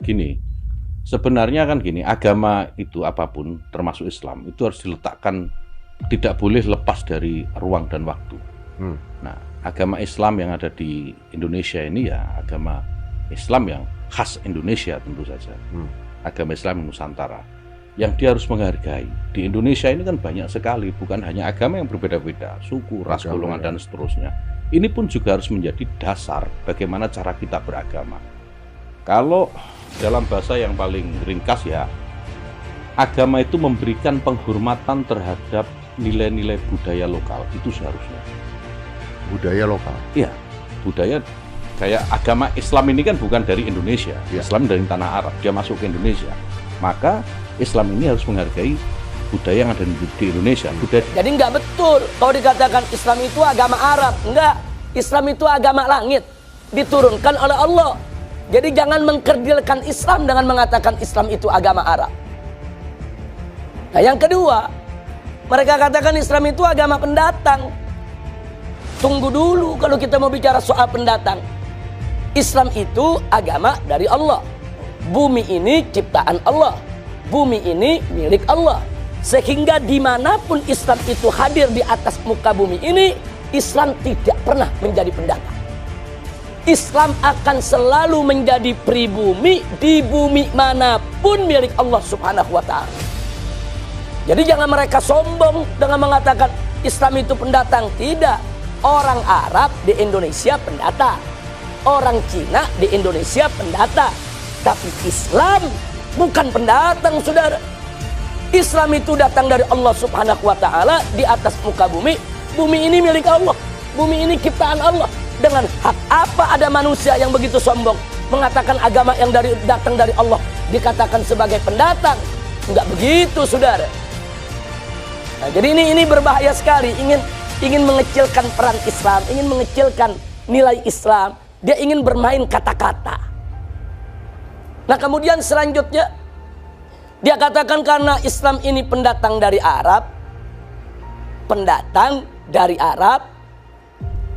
gini, sebenarnya kan gini, agama itu apapun, termasuk Islam, itu harus diletakkan, tidak boleh lepas dari ruang dan waktu. Nah, agama Islam yang ada di Indonesia ini ya agama Islam yang khas Indonesia tentu saja. Agama Islam Nusantara yang dia harus menghargai. Di Indonesia ini kan banyak sekali, bukan hanya agama yang berbeda-beda, suku, ras, golongan, dan seterusnya. Ini pun juga harus menjadi dasar bagaimana cara kita beragama. Kalau dalam bahasa yang paling ringkas ya, agama itu memberikan penghormatan terhadap nilai-nilai budaya lokal, itu seharusnya. Budaya lokal? Iya, budaya. Kayak agama Islam ini kan bukan dari Indonesia, Islam dari tanah Arab, dia masuk ke Indonesia. Maka Islam ini harus menghargai budaya yang ada di Indonesia. Jadi nggak betul kalau dikatakan Islam itu agama Arab. Enggak, Islam itu agama langit, diturunkan oleh Allah. Jadi jangan mengkerdilkan Islam dengan mengatakan Islam itu agama Arab. Nah yang kedua, mereka katakan Islam itu agama pendatang. Tunggu dulu kalau kita mau bicara soal pendatang. Islam itu agama dari Allah. Bumi ini ciptaan Allah. Bumi ini milik Allah. Sehingga dimanapun Islam itu hadir di atas muka bumi ini, Islam tidak pernah menjadi pendatang. Islam akan selalu menjadi pribumi di bumi manapun milik Allah Subhanahu wa ta'ala. Jadi jangan mereka sombong dengan mengatakan Islam itu pendatang. Tidak. Orang Arab di Indonesia pendatang. Orang Cina di Indonesia pendatang. Tapi Islam bukan pendatang, saudara. Islam itu datang dari Allah Subhanahu wa ta'ala di atas muka bumi. Bumi ini milik Allah. Bumi ini ciptaan Allah. Dengan hak apa ada manusia yang begitu sombong mengatakan agama yang datang dari Allah dikatakan sebagai pendatang? Enggak begitu, saudara. Nah, jadi ini berbahaya sekali. Ingin mengecilkan peran Islam, ingin mengecilkan nilai Islam. Dia ingin bermain kata-kata. Nah kemudian selanjutnya dia katakan karena Islam ini pendatang dari Arab,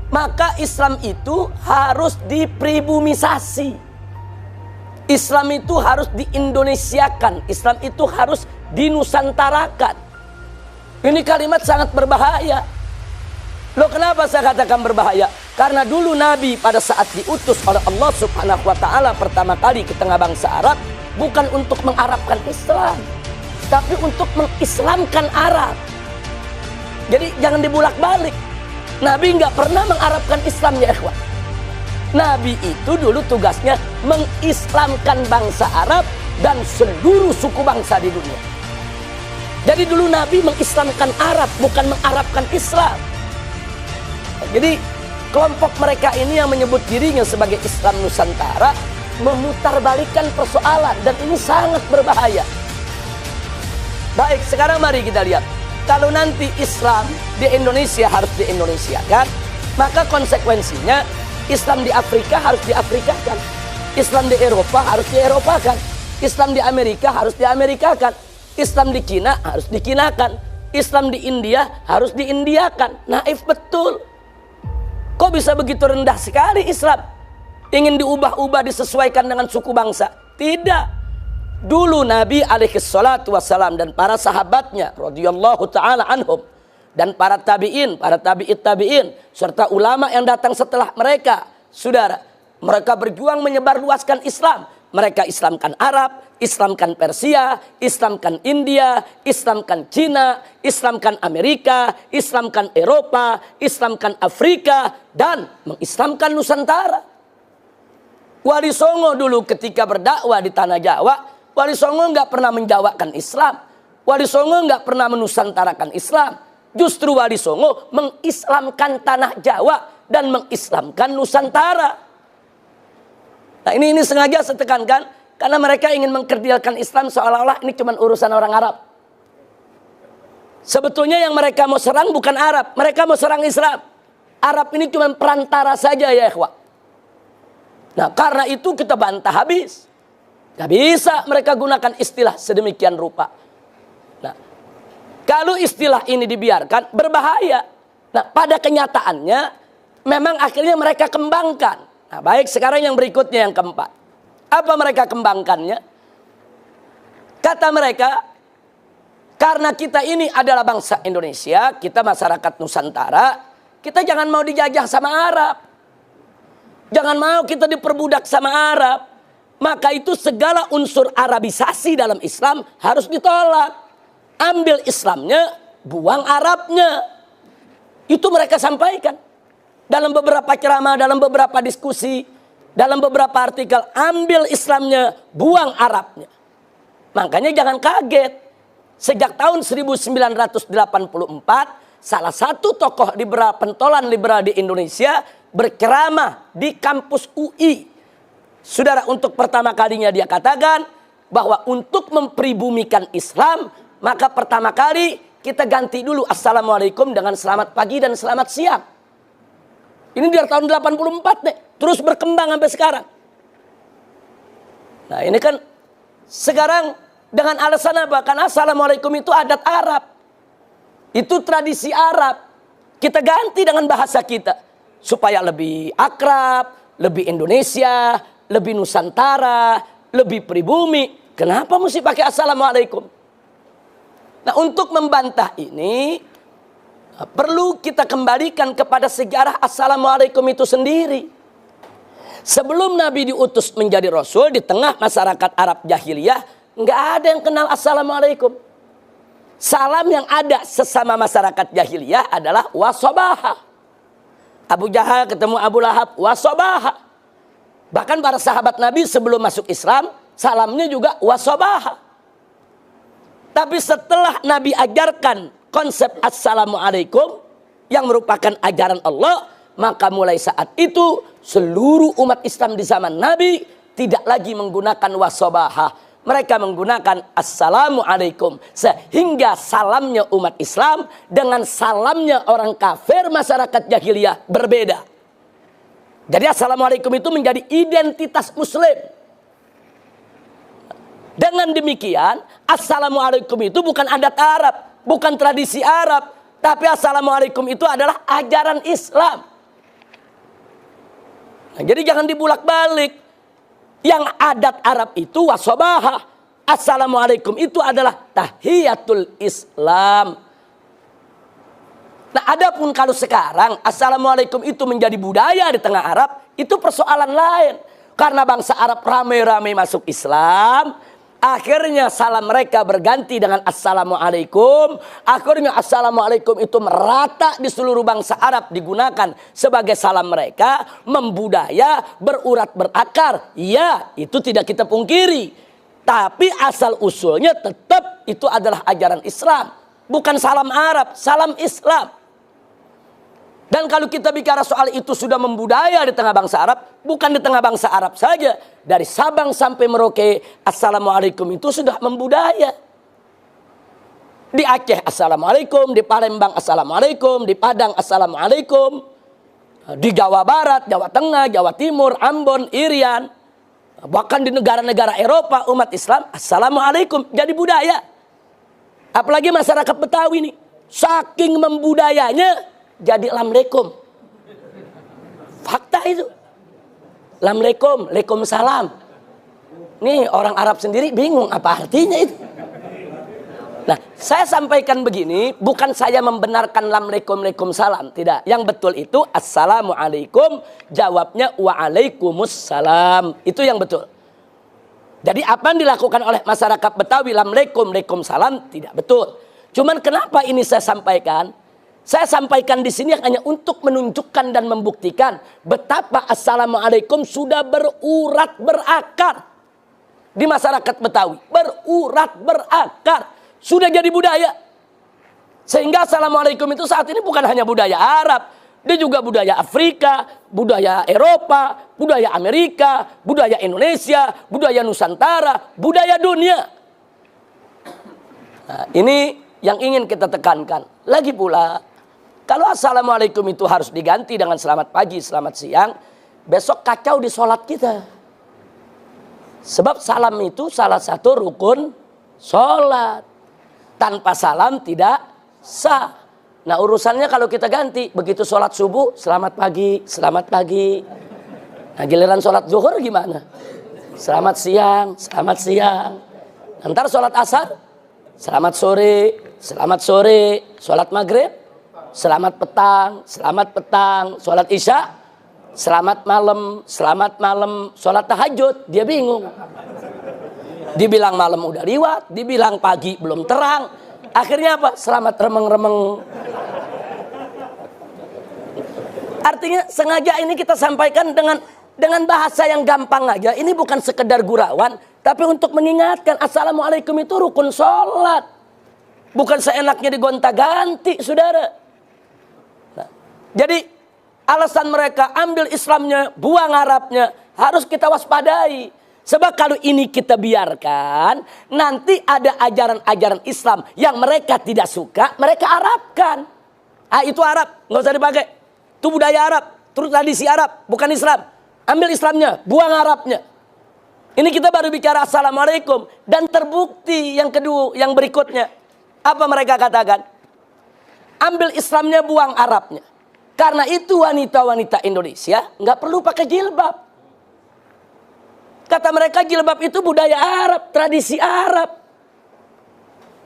maka Islam itu harus dipribumisasi. Islam itu harus diindonesiakan. Islam itu harus dinusantarakan. Ini kalimat sangat berbahaya. Loh kenapa saya katakan berbahaya? Karena dulu Nabi pada saat diutus oleh Allah Subhanahu wa ta'ala pertama kali ke tengah bangsa Arab, bukan untuk mengarabkan Islam, tapi untuk mengislamkan Arab. Jadi jangan dibulak-balik. Nabi nggak pernah mengarabkan Islam ya ikhwan. Nabi itu dulu tugasnya mengislamkan bangsa Arab dan seluruh suku bangsa di dunia. Jadi dulu Nabi mengislamkan Arab, bukan mengarabkan Islam. Jadi kelompok mereka ini yang menyebut dirinya sebagai Islam Nusantara memutarbalikkan persoalan, dan ini sangat berbahaya. Baik, sekarang mari kita lihat. Kalau nanti Islam di Indonesia harus di Indonesia kan, maka konsekuensinya Islam di Afrika harus di Afrikakan, Islam di Eropa harus di Eropakan, Islam di Amerika harus di Amerikakan, Islam di Cina harus di Kinakan, Islam di India harus di Indiakan. Naif betul. Kok bisa begitu rendah sekali Islam? Ingin diubah-ubah disesuaikan dengan suku bangsa? Tidak. Dulu Nabi alaihi salatu wassalam dan para sahabatnya radhiyallahu ta'ala anhum, dan para tabi'in, para tabi'it tabi'in, serta ulama yang datang setelah mereka, saudara, mereka berjuang menyebarluaskan Islam. Mereka Islamkan Arab, Islamkan Persia, Islamkan India, Islamkan Cina, Islamkan Amerika, Islamkan Eropa, Islamkan Afrika, dan mengislamkan Nusantara. Wali Songo dulu ketika berdakwah di tanah Jawa, Wali Songo nggak pernah menjawakan Islam. Wali Songo nggak pernah menusantarakan Islam. Justru Wali Songo mengislamkan tanah Jawa dan mengislamkan Nusantara. Nah ini sengaja saya tekankan karena mereka ingin mengkerdilkan Islam seolah-olah ini cuma urusan orang Arab. Sebetulnya yang mereka mau serang bukan Arab, mereka mau serang Islam. Arab ini cuma perantara saja ya ikhwah. Nah karena itu kita bantah habis. Gak bisa mereka gunakan istilah sedemikian rupa. Nah kalau istilah ini dibiarkan berbahaya. Nah pada kenyataannya memang akhirnya mereka kembangkan. Nah baik, sekarang yang berikutnya yang keempat. Apa mereka kembangkannya? Kata mereka, karena kita ini adalah bangsa Indonesia, kita masyarakat Nusantara, kita jangan mau dijajah sama Arab. Jangan mau kita diperbudak sama Arab. Maka itu segala unsur Arabisasi dalam Islam harus ditolak. Ambil Islamnya, buang Arabnya. Itu mereka sampaikan. Dalam beberapa ceramah, dalam beberapa diskusi, dalam beberapa artikel, ambil Islamnya, buang Arabnya. Makanya jangan kaget. Sejak tahun 1984, salah satu tokoh liberal, pentolan liberal di Indonesia berceramah di kampus UI. Saudara, untuk pertama kalinya dia katakan bahwa untuk mempribumikan Islam, maka pertama kali kita ganti dulu assalamualaikum dengan selamat pagi dan selamat siang. Ini dari tahun 84 nih, terus berkembang sampai sekarang. Nah ini kan sekarang dengan alasan apa? Karena assalamualaikum itu adat Arab. Itu tradisi Arab. Kita ganti dengan bahasa kita. Supaya lebih akrab, lebih Indonesia, lebih Nusantara, lebih pribumi. Kenapa mesti pakai assalamualaikum? Nah untuk membantah ini, perlu kita kembalikan kepada sejarah assalamualaikum itu sendiri. Sebelum Nabi diutus menjadi Rasul di tengah masyarakat Arab jahiliyah, nggak ada yang kenal assalamualaikum. Salam yang ada sesama masyarakat jahiliyah adalah wasobaha. Abu Jahal ketemu Abu Lahab, wasobaha. Bahkan para sahabat Nabi sebelum masuk Islam, salamnya juga wasobaha. Tapi setelah Nabi ajarkan konsep assalamualaikum yang merupakan ajaran Allah, maka mulai saat itu seluruh umat Islam di zaman Nabi tidak lagi menggunakan wasobaha. Mereka menggunakan assalamualaikum. Sehingga salamnya umat Islam dengan salamnya orang kafir masyarakat jahiliyah berbeda. Jadi assalamualaikum itu menjadi identitas muslim. Dengan demikian, assalamualaikum itu bukan adat Arab, bukan tradisi Arab, tapi assalamualaikum itu adalah ajaran Islam. Nah, jadi jangan dibulak-balik. Yang adat Arab itu wasobaha. Assalamualaikum itu adalah tahiyatul Islam. Nah adapun kalau sekarang assalamualaikum itu menjadi budaya di tengah Arab, itu persoalan lain. Karena bangsa Arab ramai-ramai masuk Islam, akhirnya salam mereka berganti dengan assalamualaikum. Akhirnya assalamualaikum itu merata di seluruh bangsa Arab, digunakan sebagai salam mereka, membudaya, berurat berakar. Ya, itu tidak kita pungkiri. Tapi asal usulnya tetap itu adalah ajaran Islam, bukan salam Arab, salam Islam. Dan kalau kita bicara soal itu sudah membudaya di tengah bangsa Arab, bukan di tengah bangsa Arab saja. Dari Sabang sampai Merauke, assalamualaikum itu sudah membudaya. Di Aceh assalamualaikum, di Palembang assalamualaikum, di Padang assalamualaikum, di Jawa Barat, Jawa Tengah, Jawa Timur, Ambon, Irian, bahkan di negara-negara Eropa umat Islam assalamualaikum jadi budaya. Apalagi masyarakat Betawi nih, saking membudayanya jadi lamleikum. Fakta itu. Lamleikum, Waalaikumsalam. Nih orang Arab sendiri bingung apa artinya itu. Nah, saya sampaikan begini, bukan saya membenarkan lamleikum, Waalaikumsalam, tidak. Yang betul itu assalamualaikum, jawabnya waalaikumsalam. Itu yang betul. Jadi apa yang dilakukan oleh masyarakat Betawi lamleikum, Waalaikumsalam tidak betul. Cuman kenapa ini saya sampaikan? Saya sampaikan di sini hanya untuk menunjukkan dan membuktikan betapa assalamualaikum sudah berurat berakar di masyarakat Betawi. Berurat berakar. Sudah jadi budaya. Sehingga assalamualaikum itu saat ini bukan hanya budaya Arab. Dia juga budaya Afrika, budaya Eropa, budaya Amerika, budaya Indonesia, budaya Nusantara, budaya dunia. Nah, ini yang ingin kita tekankan. Lagi pula, kalau assalamualaikum itu harus diganti dengan selamat pagi, selamat siang, besok kacau di sholat kita. Sebab salam itu salah satu rukun sholat. Tanpa salam tidak sah. Nah urusannya kalau kita ganti, begitu sholat subuh, selamat pagi, selamat pagi. Nah giliran sholat zuhur gimana? selamat siang, selamat siang. Ntar sholat asar, selamat sore, sholat maghrib, selamat petang, sholat isya, selamat malam, sholat tahajud. Dia bingung. Dibilang malam udah liwat, dibilang pagi belum terang. Akhirnya apa? Selamat remeng-remeng. Artinya sengaja ini kita sampaikan dengan bahasa yang gampang aja. Ini bukan sekedar gurauan, tapi untuk mengingatkan assalamualaikum itu rukun sholat. Bukan seenaknya digonta-ganti, saudara. Nah, jadi alasan mereka ambil Islamnya, buang Arabnya, harus kita waspadai. Sebab kalau ini kita biarkan, nanti ada ajaran-ajaran Islam yang mereka tidak suka, mereka Arabkan. Ah, itu Arab, nggak usah dipakai. Itu budaya Arab, terus tradisi Arab, bukan Islam. Ambil Islamnya, buang Arabnya. Ini kita baru bicara assalamualaikum. Dan terbukti yang kedua, yang berikutnya. Apa mereka katakan? Ambil Islamnya, buang Arabnya. Karena itu wanita-wanita Indonesia nggak perlu pakai jilbab. Kata mereka jilbab itu budaya Arab, tradisi Arab.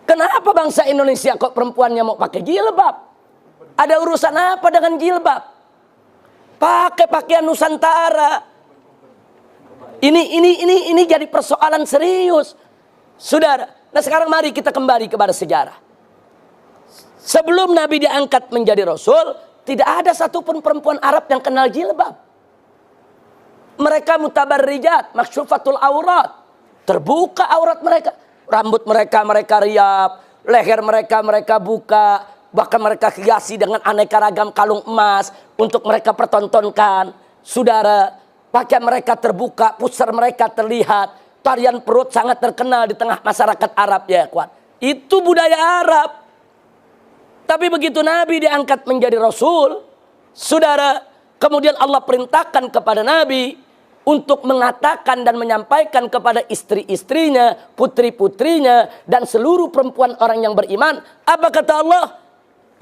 Kenapa bangsa Indonesia kok perempuannya mau pakai jilbab? Ada urusan apa dengan jilbab? Pakai pakaian Nusantara. Ini jadi persoalan serius. Saudara, nah sekarang mari kita kembali kepada sejarah. Sebelum Nabi diangkat menjadi Rasul, tidak ada satupun perempuan Arab yang kenal jilbab. Mereka mutabarrijat, makshufatul aurat. Terbuka aurat mereka. Rambut mereka riap. Leher mereka buka. Bahkan mereka hiasi dengan aneka ragam kalung emas untuk mereka pertontonkan. Saudara, pakaian mereka terbuka, pusar mereka terlihat. Tarian perut sangat terkenal di tengah masyarakat Arab, ya kawan. Itu budaya Arab. Tapi begitu Nabi diangkat menjadi Rasul, saudara, kemudian Allah perintahkan kepada Nabi untuk mengatakan dan menyampaikan kepada istri-istrinya, putri-putrinya, dan seluruh perempuan orang yang beriman. Apa kata Allah?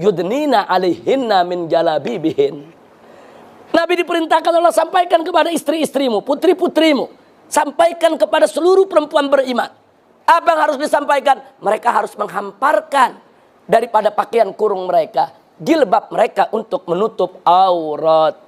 Yudnina alaihinna min jalabibihin. Nabi diperintahkan Allah sampaikan kepada istri-istrimu, putri-putrimu. Sampaikan kepada seluruh perempuan beriman. Apa yang harus disampaikan? Mereka harus menghamparkan daripada pakaian kurung mereka, jilbab mereka untuk menutup aurat.